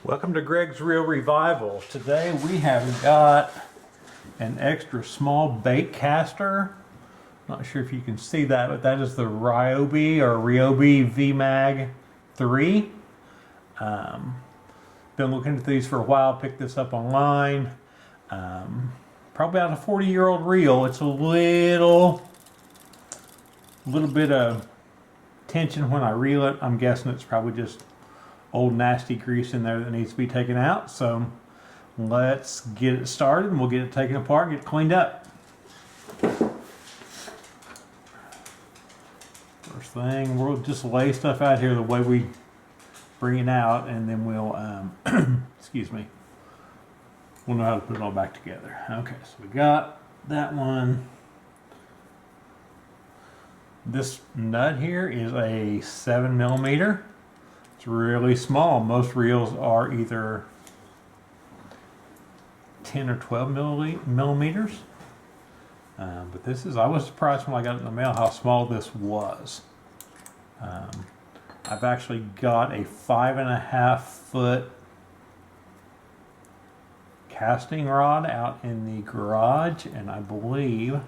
Welcome to Greg's Reel Revival. Today we have got an extra small bait caster. Not sure if you can see that, but that is the Ryobi V-mag3. Been looking at these for a while, picked this up online. Probably about a 40-year-old reel. It's a little bit of tension when I reel it. I'm guessing it's probably just old nasty grease in there that needs to be taken out. So let's get it started and we'll get it taken apart and get it cleaned up. First thing, we'll just lay stuff out here the way we bring it out, and then we'll excuse me, we'll know how to put it all back together. Okay, so we got that one. This nut here is a 7mm. It's really small. Most reels are either 10 or 12 millimeters. But this is, I was surprised when I got it in the mail how small this was. I've actually got a 5.5 foot casting rod out in the garage, and I believe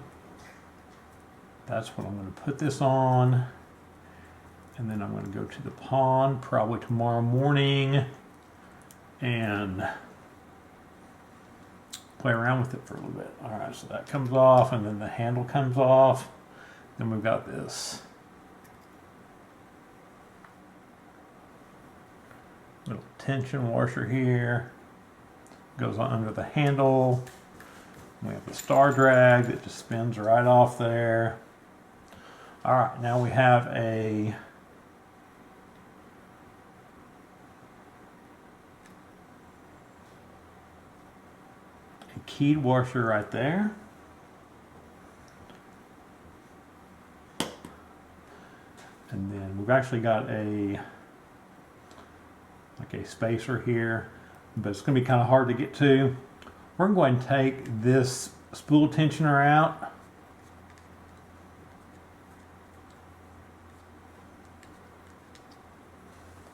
that's what I'm going to put this on. And then I'm going to go to the pond probably tomorrow morning and play around with it for a little bit. All right, so that comes off, and then the handle comes off. Then we've got this little tension washer here. Goes on under the handle. We have the star drag that just spins right off there. All right, now we have a keyed washer right there. And then we've actually got a spacer here, but it's going to be kind of hard to get to. We're going to take this spool tensioner out.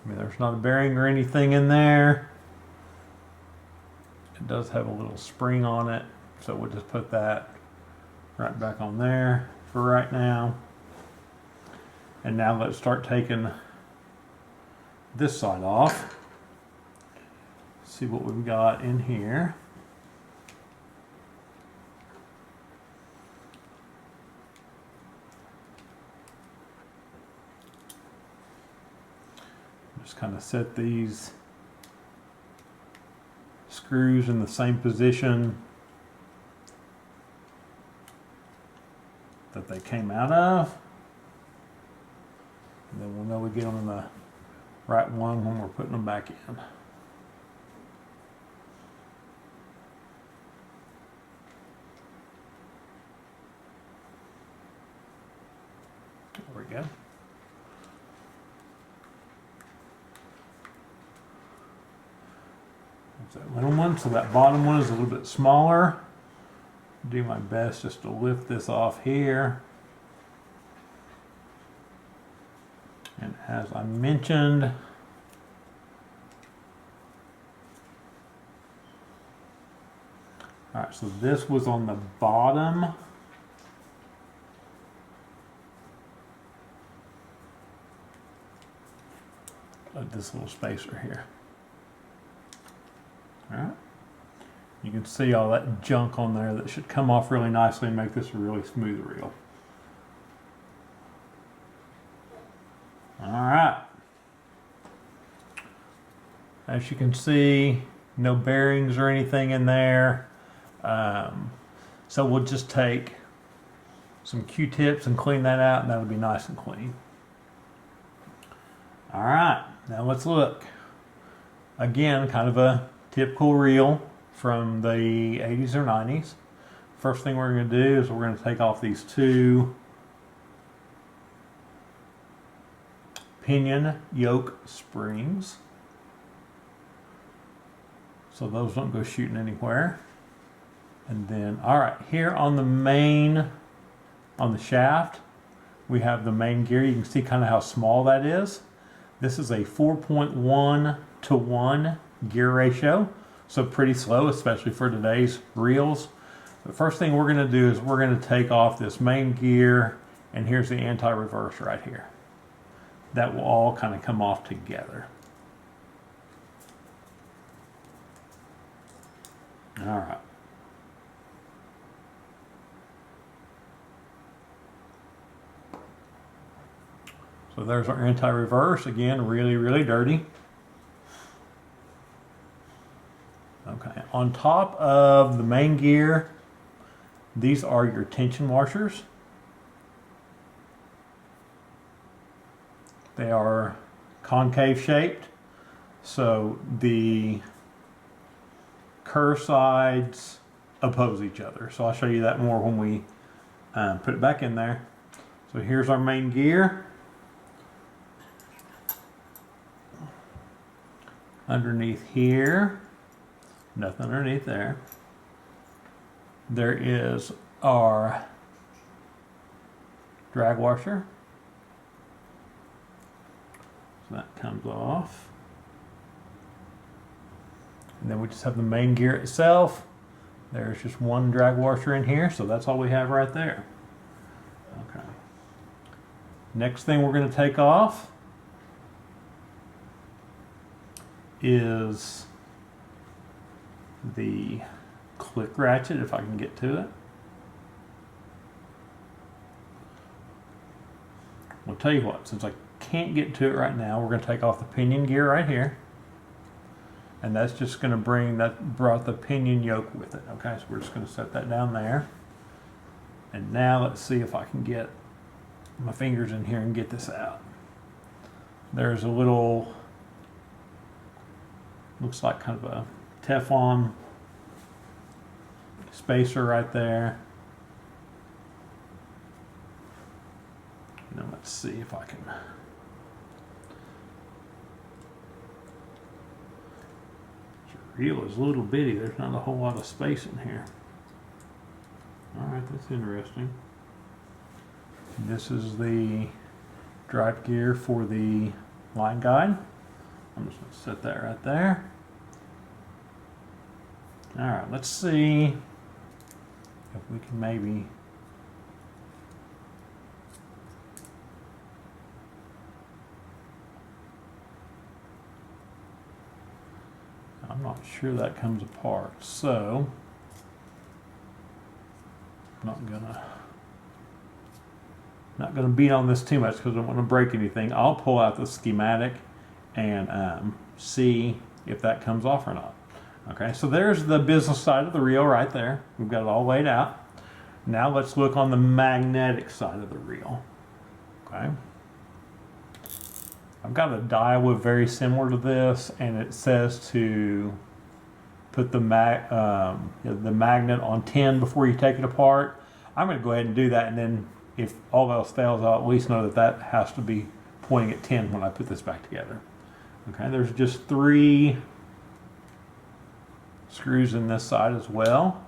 I mean, there's not a bearing or anything in there. It does have a little spring on it, so we'll just put that right back on there for right now. And now let's start taking this side off. See what we've got in here. Just kind of set these screws in the same position that they came out of. And then we'll know we get them in the right one when we're putting them back in. There we go. There's that little one, so that bottom one is a little bit smaller. Do my best just to lift this off here. And as I mentioned, all right, so this was on the bottom of this little spacer here. All right, you can see all that junk on there that should come off really nicely and make this a really smooth reel. All right, as you can see, no bearings or anything in there. So we'll just take some Q-tips and clean that out, and that'll be nice and clean. All right, now let's look. Again, kind of a typical reel from the 80s or 90s. First thing we're going to do is we're going to take off these two pinion yoke springs, so those don't go shooting anywhere. And then, all right, here on the shaft, we have the main gear. You can see kind of how small that is. This is a 4.1 to 1 gear ratio, so pretty slow, especially for today's reels. The first thing we're going to do is we're going to take off this main gear, and here's the anti-reverse right here. That will all kind of come off together. All right. So there's our anti-reverse. Again, really, really dirty. Okay, on top of the main gear, these are your tension washers. They are concave shaped, so the curved sides oppose each other. So I'll show you that more when we put it back in there. So here's our main gear. Underneath here, nothing underneath there. There is our drag washer. So that comes off. And then we just have the main gear itself. There's just one drag washer in here, so that's all we have right there. Okay. Next thing we're going to take off is the click ratchet, if I can get to it. I'll tell you what, since I can't get to it right now, we're going to take off the pinion gear right here. And that's just going to brought the pinion yoke with it. Okay, so we're just going to set that down there. And now let's see if I can get my fingers in here and get this out. There's a little, looks like kind of a Teflon spacer right there. Now let's see if I can. The reel is a little bitty. There's not a whole lot of space in here. All right, that's interesting. This is the drive gear for the line guide. I'm just going to set that right there. All right, let's see if we can maybe I'm not sure that comes apart, so I'm not gonna beat on this too much because I don't want to break anything. I'll pull out the schematic and see if that comes off or not. Okay, so there's the business side of the reel right there. We've got it all laid out. Now let's look on the magnetic side of the reel. Okay. I've got a dial very similar to this, and it says to put the magnet on 10 before you take it apart. I'm going to go ahead and do that, and then if all else fails, I'll at least know that that has to be pointing at 10 when I put this back together. Okay, there's just 3 screws in this side as well.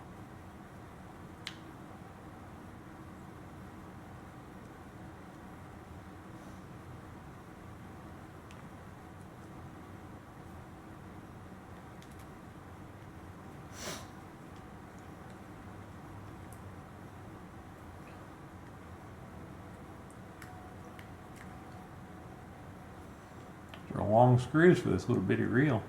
There are long screws for this little bitty reel.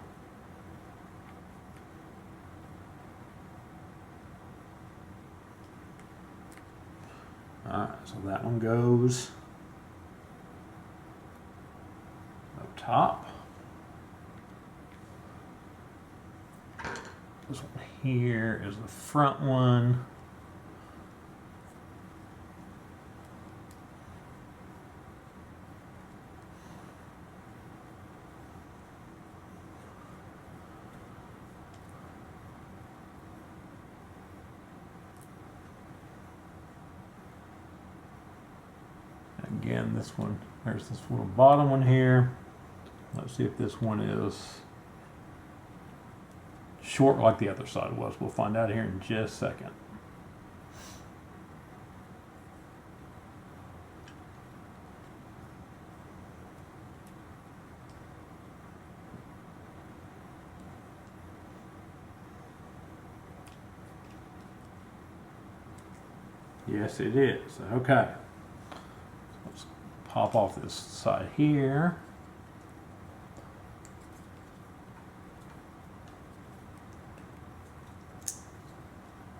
Alright, so that one goes up top. This one here is the front one. Again, this one, there's this little bottom one here. Let's see if this one is short like the other side was. We'll find out here in just a second. Yes, it is. Okay. Let's pop off this side here.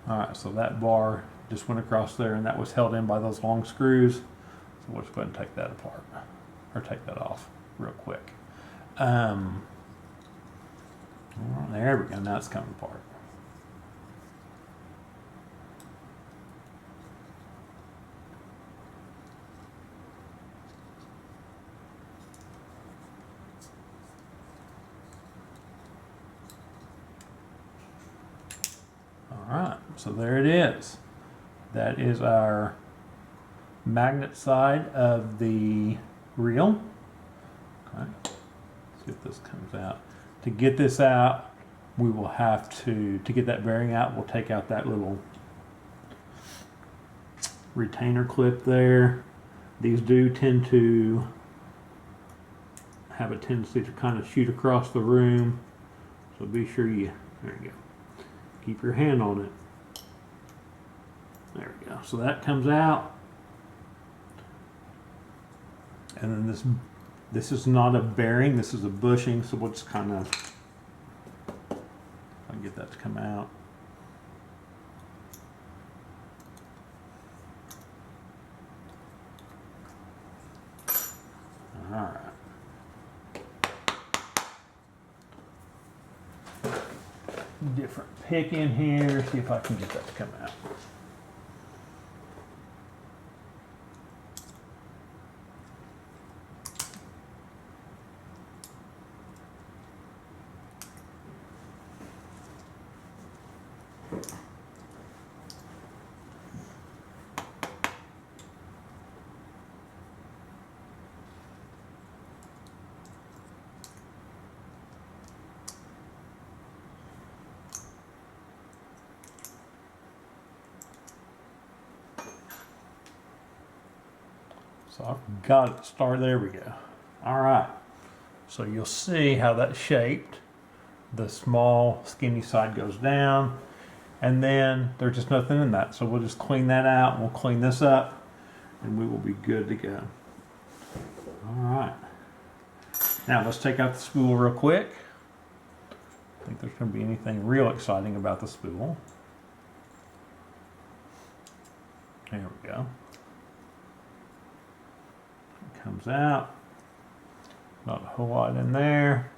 Alright, so that bar just went across there and that was held in by those long screws. So we'll just go ahead and take that apart, or take that off real quick. There we go, now it's coming apart. Alright, so there it is. That is our magnet side of the reel. Okay, let's see if this comes out. To get this out, we will have to get that bearing out, we'll take out that little retainer clip there. These do tend to have a tendency to kind of shoot across the room. So be sure you, there you go. Keep your hand on it. There we go. So that comes out. And then this is not a bearing, this is a bushing, so we'll just kind of get that to come out. All right. Different pick in here, see if I can get that to come out. So I've got it started, there we go. All right, so you'll see how that's shaped. The small skinny side goes down and then there's just nothing in that. So we'll just clean that out and we'll clean this up and we will be good to go. All right, now let's take out the spool real quick. I don't think there's going to be anything real exciting about the spool. There we go. Comes out, not a whole lot in there.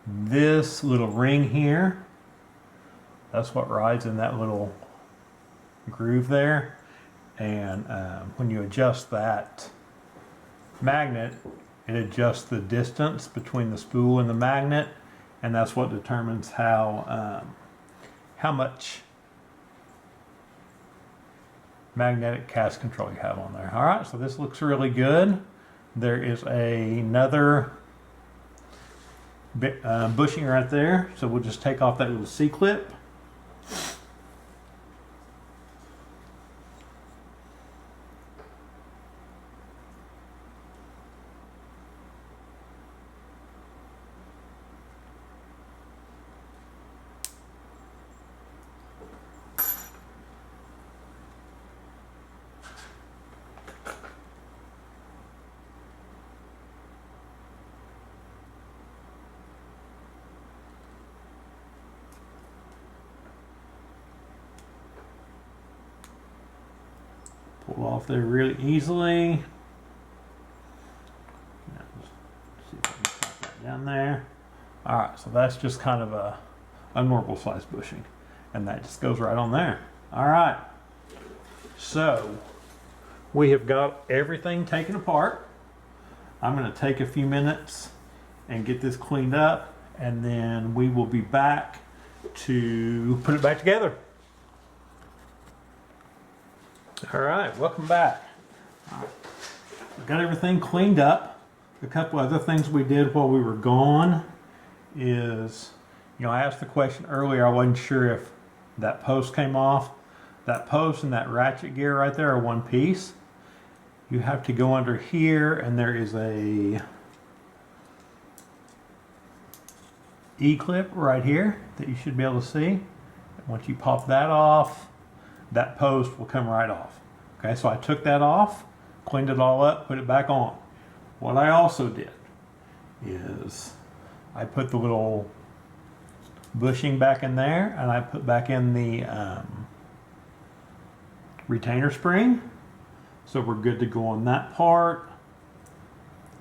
This little ring here, that's what rides in that little groove there, and when you adjust that magnet, it adjusts the distance between the spool and the magnet, and that's what determines how much magnetic cast control you have on there. All right, so this looks really good. There is another bushing right there, so we'll just take off that little C-clip. Pull off there really easily. Now, see if I can pop that down there. All right, so that's just kind of a normal size bushing, and that just goes right on there. All right, so we have got everything taken apart. I'm going to take a few minutes and get this cleaned up, and then we will be back to put it back together. All right, welcome back. We got everything cleaned up. A couple other things we did while we were gone is, I asked the question earlier, I wasn't sure if that post came off. That post and that ratchet gear right there are one piece. You have to go under here and there is a E-clip right here that you should be able to see. Once you pop that off, that post will come right off. Okay, so I took that off, cleaned it all up, put it back on. What I also did is I put the little bushing back in there, and I put back in the retainer spring. So we're good to go on that part.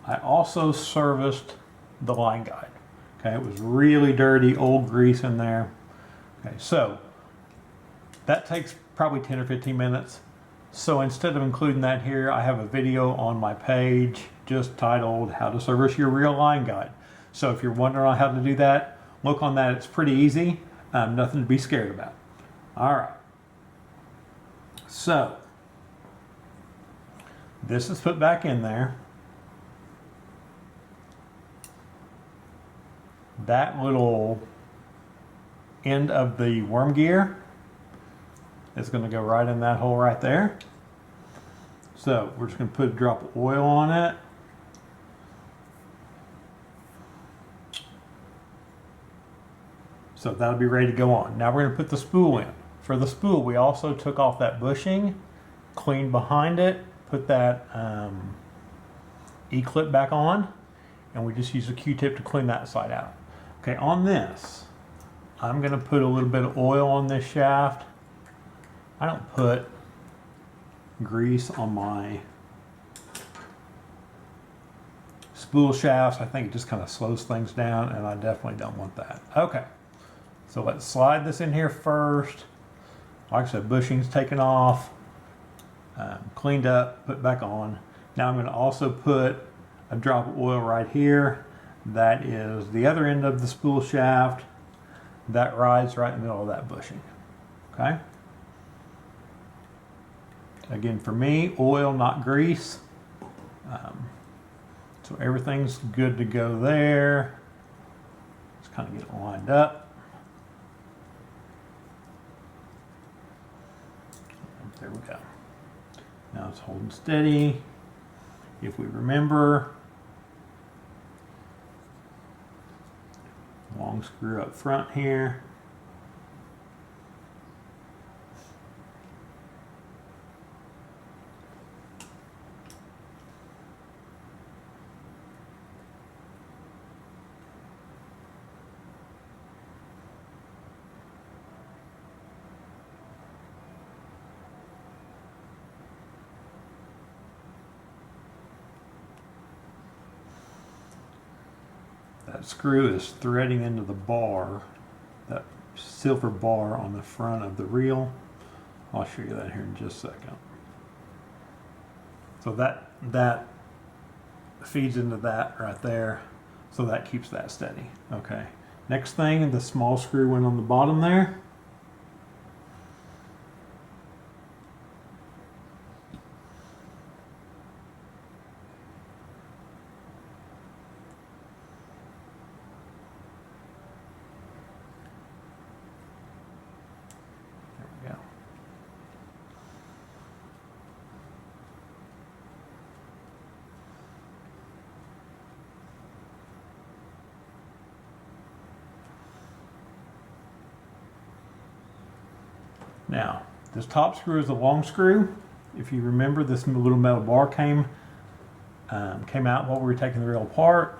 I also serviced the line guide. Okay, it was really dirty, old grease in there. Okay, so that takes probably 10 or 15 minutes. So instead of including that here, I have a video on my page just titled How to Service Your Real Line Guide. So if you're wondering on how to do that, look on that. It's pretty easy. Nothing to be scared about. All right. So this is put back in there. That little end of the worm gear is going to go right in that hole right there. So we're just going to put a drop of oil on it. So that'll be ready to go on. Now we're going to put the spool in. For the spool, we also took off that bushing, cleaned behind it, put that E-clip back on, and we just use a Q-tip to clean that side out. Okay, on this, I'm going to put a little bit of oil on this shaft. I don't put grease on my spool shafts. I think it just kind of slows things down, and I definitely don't want that. Okay, so let's slide this in here first. Like I said, bushing's taken off, cleaned up, put back on. Now I'm going to also put a drop of oil right here. That is the other end of the spool shaft that rides right in the middle of that bushing. Okay. Again, for me, oil, not grease. So everything's good to go there. Just kind of get it lined up. There we go. Now it's holding steady. If we remember, long screw up front here. That screw is threading into the bar, that silver bar on the front of the reel. I'll show you that here in just a second. So that feeds into that right there, so that keeps that steady. Okay. Next thing, the small screw went on the bottom there. Now, this top screw is a long screw. If you remember, this little metal bar came out while we were taking the reel apart.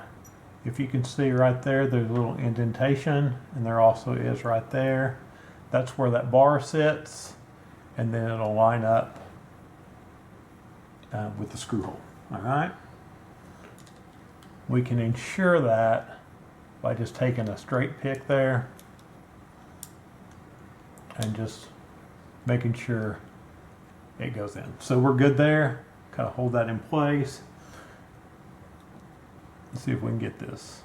If you can see right there, there's a little indentation, and there also is right there. That's where that bar sits, and then it'll line up with the screw hole. All right. We can ensure that by just taking a straight pick there and just making sure it goes in. So we're good there. Kind of hold that in place. Let's see if we can get this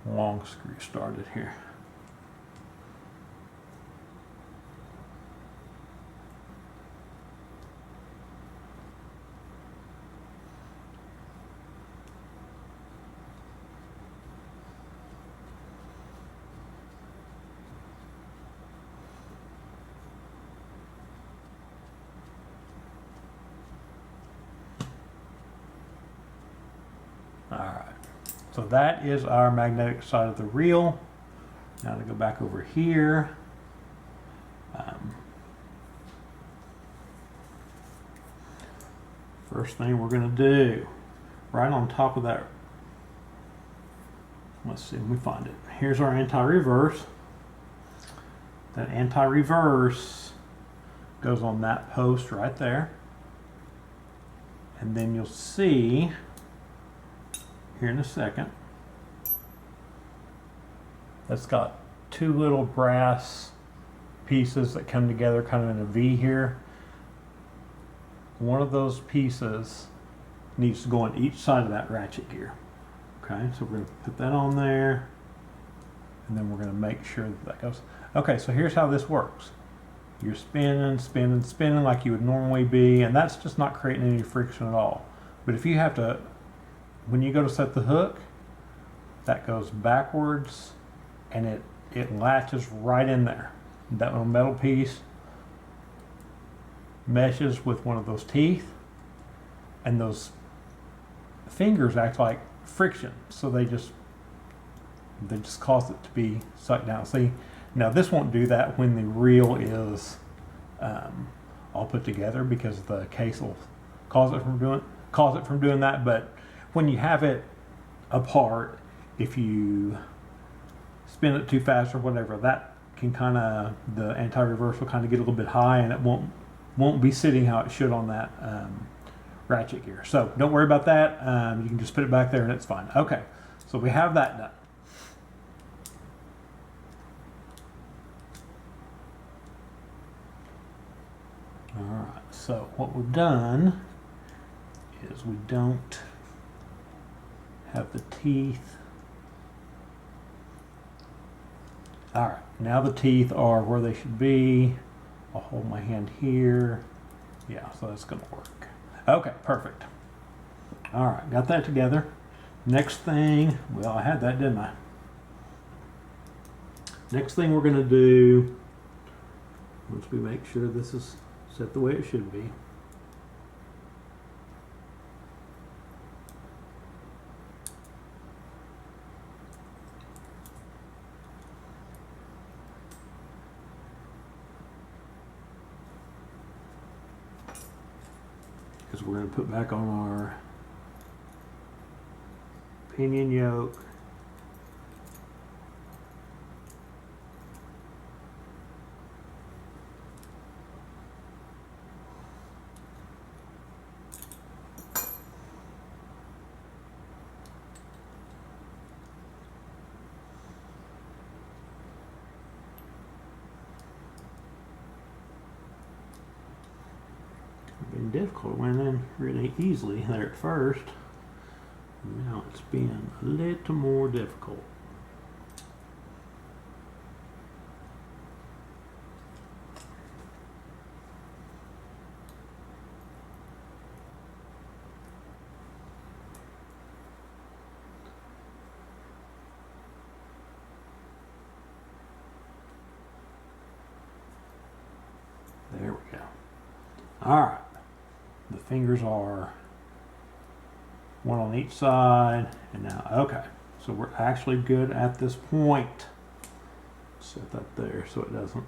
long screw started here. So that is our magnetic side of the reel. Now to go back over here. First thing we're going to do, right on top of that, let's see if we find it. Here's our anti-reverse. That anti-reverse goes on that post right there. And then you'll see here in a second, that's got two little brass pieces that come together kind of in a V here. One of those pieces needs to go on each side of that ratchet gear. Okay, so we're going to put that on there, and then we're going to make sure that that goes. Okay, so here's how this works. You're spinning, spinning, spinning like you would normally be, and that's just not creating any friction at all. But if you have to, when you go to set the hook, that goes backwards, and it latches right in there. That little metal piece meshes with one of those teeth, and those fingers act like friction, so they just cause it to be sucked down. See, now this won't do that when the reel is all put together, because the case will cause it from doing that. But when you have it apart, if you spin it too fast or whatever, that can the anti-reverse will kind of get a little bit high, and it won't be sitting how it should on that ratchet gear. So don't worry about that. You can just put it back there and it's fine. Okay, so we have that done. All right, so what we've done is we don't have the teeth. All right, now the teeth are where they should be. I'll hold my hand here. Yeah, so that's gonna work. Okay, perfect. All right, got that together. Next thing, well, I had that, didn't I? Next thing we're gonna do, once we make sure this is set the way it should be, because we're going to put back on our pinion yoke. Been difficult, went in really easily there at first. Now it's been a little more difficult. There we go. All right. The fingers are one on each side, and now, okay, so we're actually good at this point. Set that there so it doesn't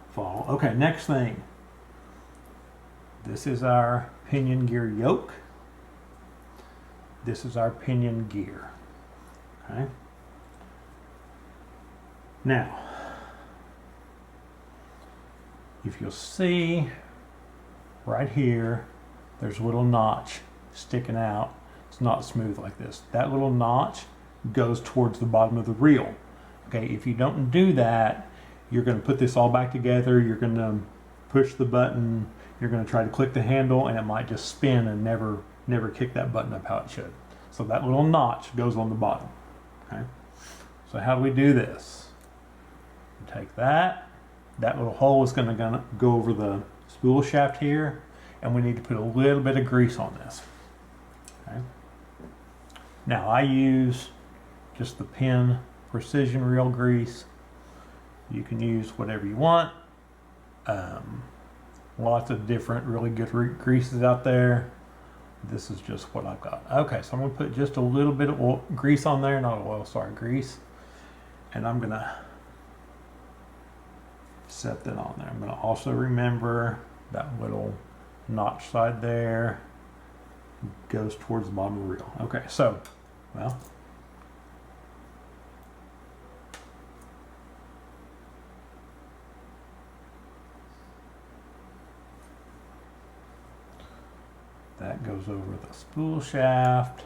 fall. Okay, next thing. This is our pinion gear yoke. This is our pinion gear. Okay. Now, if you'll see right here, there's a little notch sticking out. It's not smooth like this. That little notch goes towards the bottom of the reel. Okay, if you don't do that, you're going to put this all back together. You're going to push the button. You're going to try to click the handle, and it might just spin and never kick that button up how it should. So that little notch goes on the bottom. Okay. So how do we do this? We take that. That little hole is going to go over the spool shaft here, and we need to put a little bit of grease on this. Okay. Now I use just the Penn precision reel grease. You can use whatever you want. Lots of different really good greases out there. This is just what I've got. Okay, so I'm gonna put just a little bit of oil, grease on there, not oil, sorry, grease. And I'm gonna set that on there. I'm gonna also remember that little notch side there goes towards the bottom of the reel. Okay, so, well, that goes over the spool shaft.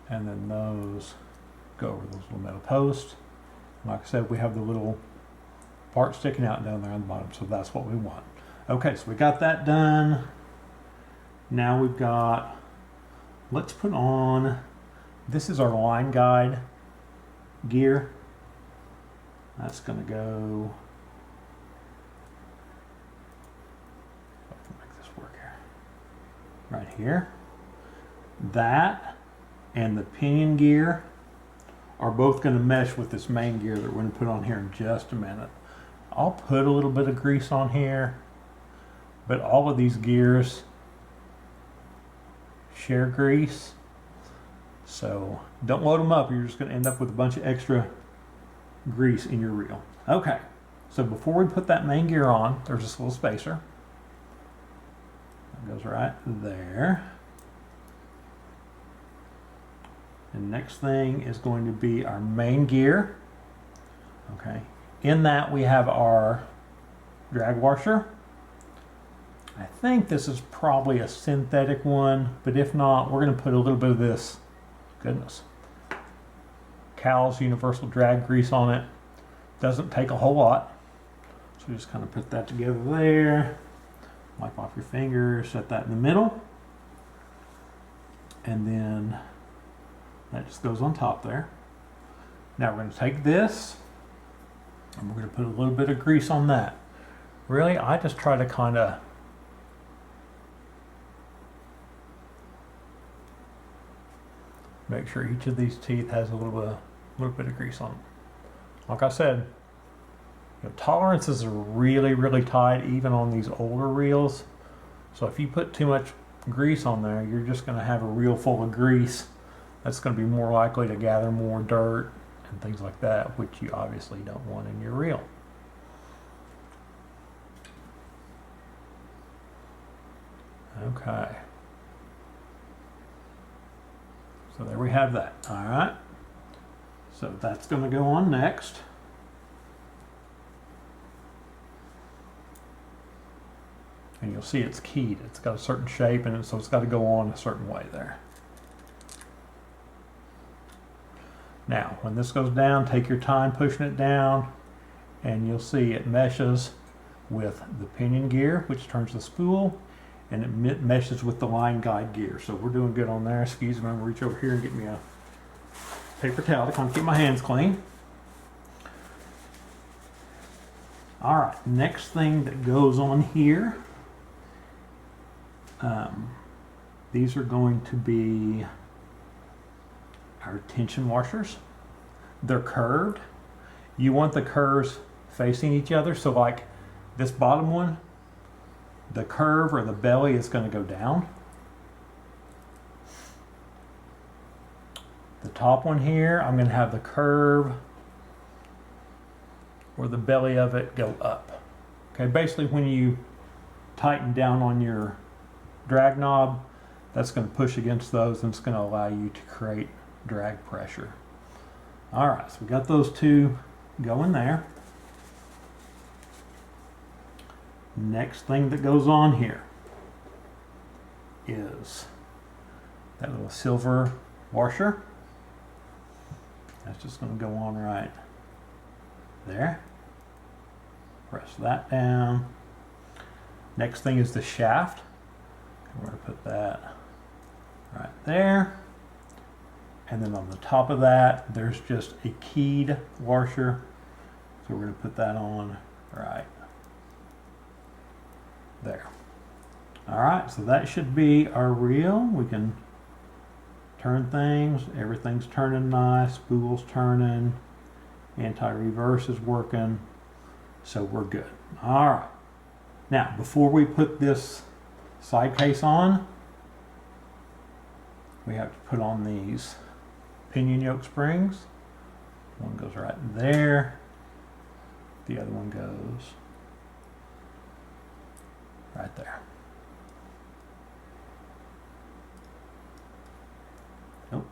And then those go over those little metal posts. Like I said, we have the little part sticking out down there on the bottom, so that's what we want. Okay, so we got that done. Now we've got, let's put on, this is our line guide gear. That's gonna go, I can make this work here. Right here. That and the pinion gear are both going to mesh with this main gear that we're going to put on here in just a minute. I'll put a little bit of grease on here, but all of these gears share grease, so don't load them up. You're just going to end up with a bunch of extra grease in your reel. Okay, so before we put that main gear on, there's this little spacer that goes right there. And next thing is going to be our main gear. Okay, in that we have our drag washer. I think this is probably a synthetic one, but if not, we're going to put a little bit of this, goodness, Cal's universal drag grease on it. Doesn't take a whole lot, so just kind of put that together there. Wipe off your fingers, set that in the middle, and then that just goes on top there. Now we're going to take this and we're going to put a little bit of grease on that. Really, I just try to kind of make sure each of these teeth has a little bit of grease on them. Like I said, tolerances are really, really tight, even on these older reels. So if you put too much grease on there, you're just going to have a reel full of grease. That's going to be more likely to gather more dirt and things like that, which you obviously don't want in your reel. Okay. So there we have that. All right. So that's going to go on next. And you'll see it's keyed. It's got a certain shape in it, so it's got to go on a certain way there. Now, when this goes down, take your time pushing it down, and you'll see it meshes with the pinion gear, which turns the spool, and it meshes with the line guide gear. So we're doing good on there. Excuse me, I'm gonna reach over here and get me a paper towel to kind of keep my hands clean. All right, next thing that goes on here, these are going to be our tension washers. They're curved. You want the curves facing each other, so like this bottom one, the curve or the belly is going to go down. The top one here, I'm going to have the curve or the belly of it go up. Okay, basically when you tighten down on your drag knob, that's going to push against those and it's going to allow you to create drag pressure. All right, so we got those two going there. Next thing that goes on here is that little silver washer. That's just going to go on right there. Press that down. Next thing is the shaft. We're going to put that right there. And then on the top of that, there's just a keyed washer. So we're going to put that on right there. All right, so that should be our reel. We can turn things. Everything's turning nice. Spool's turning. Anti-reverse is working. So we're good. All right. Now, before we put this side case on, we have to put on these pinion yoke springs. One goes right there. The other one goes right there. Nope.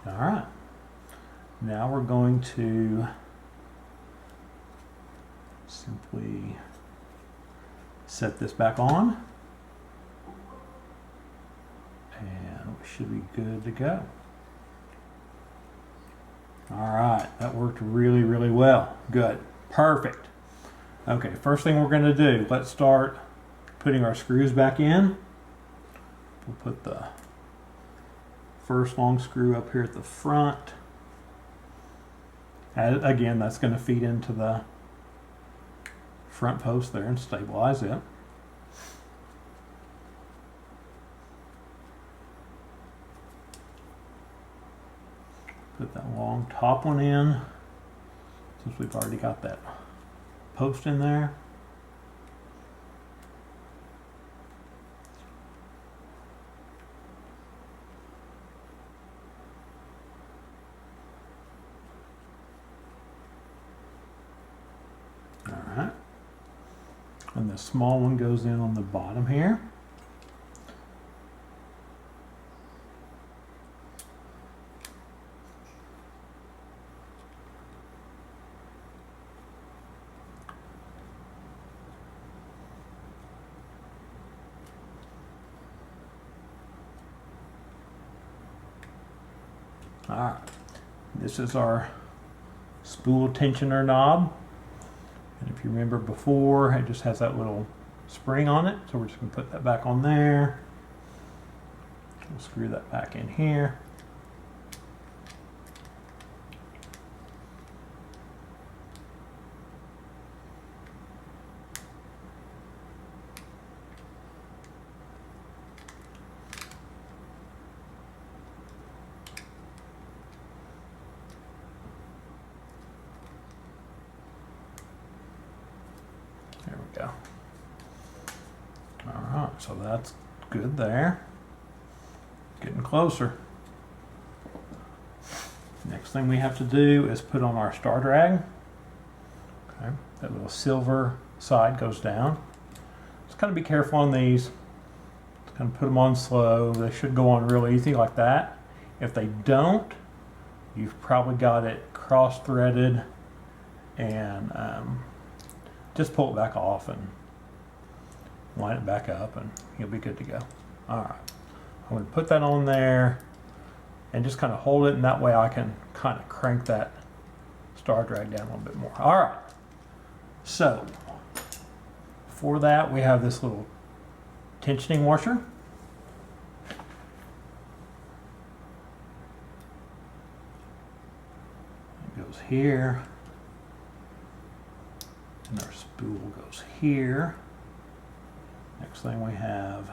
All right. Now we're going to simply set this back on, and we should be good to go. All right, that worked really, really well. Good, perfect. Okay, first thing we're going to do, let's start putting our screws back in. We'll put the first long screw up here at the front. And again, that's going to feed into the front post there and stabilize it. Put that long top one in, since we've already got that post in there. All right. And the small one goes in on the bottom here. All right, this is our spool tensioner knob. And if you remember before, it just has that little spring on it. So we're just going to put that back on there. We'll screw that back in here. There we go. All right, so that's good there. Getting closer. Next thing we have to do is put on our star drag. Okay, that little silver side goes down. Just kind of be careful on these. Just kind of put them on slow. They should go on real easy like that. If they don't, you've probably got it cross-threaded, and just pull it back off and line it back up and you'll be good to go. All right, I'm going to put that on there and just kind of hold it, and that way I can kind of crank that star drag down a little bit more. All right, so for that we have this little tensioning washer. It goes here. And our spool goes here. Next thing we have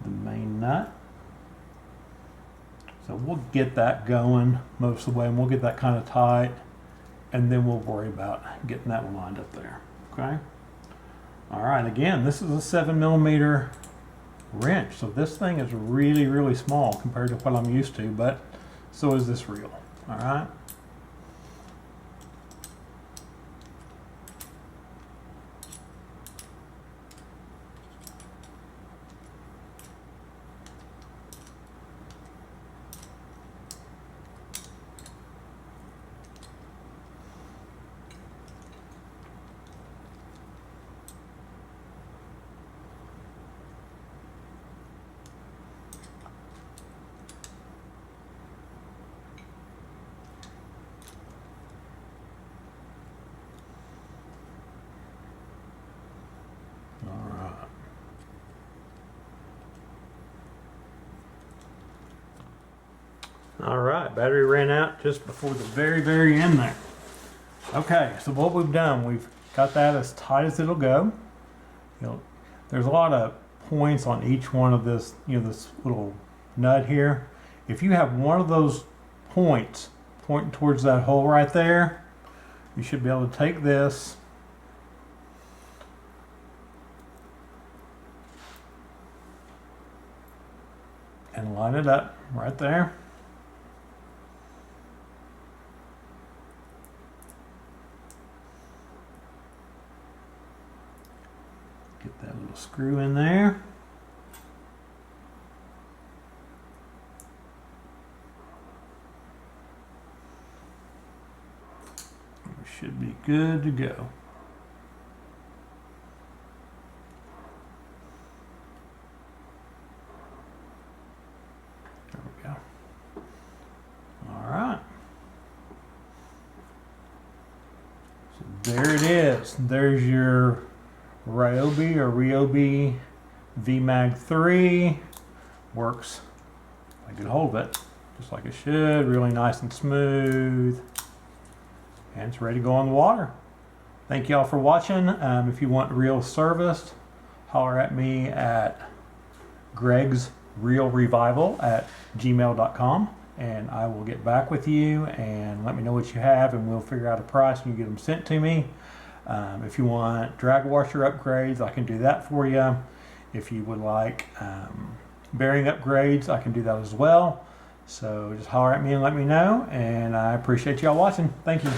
the main nut. So we'll get that going most of the way, and we'll get that kind of tight, and then we'll worry about getting that one lined up there. Okay. All right, again, this is a 7mm wrench, so this thing is really, really small compared to what I'm used to, but so is this reel. All right. All right, battery ran out just before the very end there. Okay, so what we've done, we've got that as tight as it'll go. You know, there's a lot of points on each one of this, this little nut here. If you have one of those points pointing towards that hole right there, you should be able to take this and line it up right there. Get that little screw in there. We should be good to go. There we go. All right. So there it is. There's your Ryobi V-mag3. Works. I can hold it just like it should. Really nice and smooth. And it's ready to go on the water. Thank y'all for watching. If you want reel serviced, holler at me at gregsreelrevival@gmail.com, and I will get back with you and let me know what you have, and we'll figure out a price and you get them sent to me. If you want drag washer upgrades, I can do that for you. If you would like bearing upgrades, I can do that as well. So just holler at me and let me know, and I appreciate y'all watching. Thank you.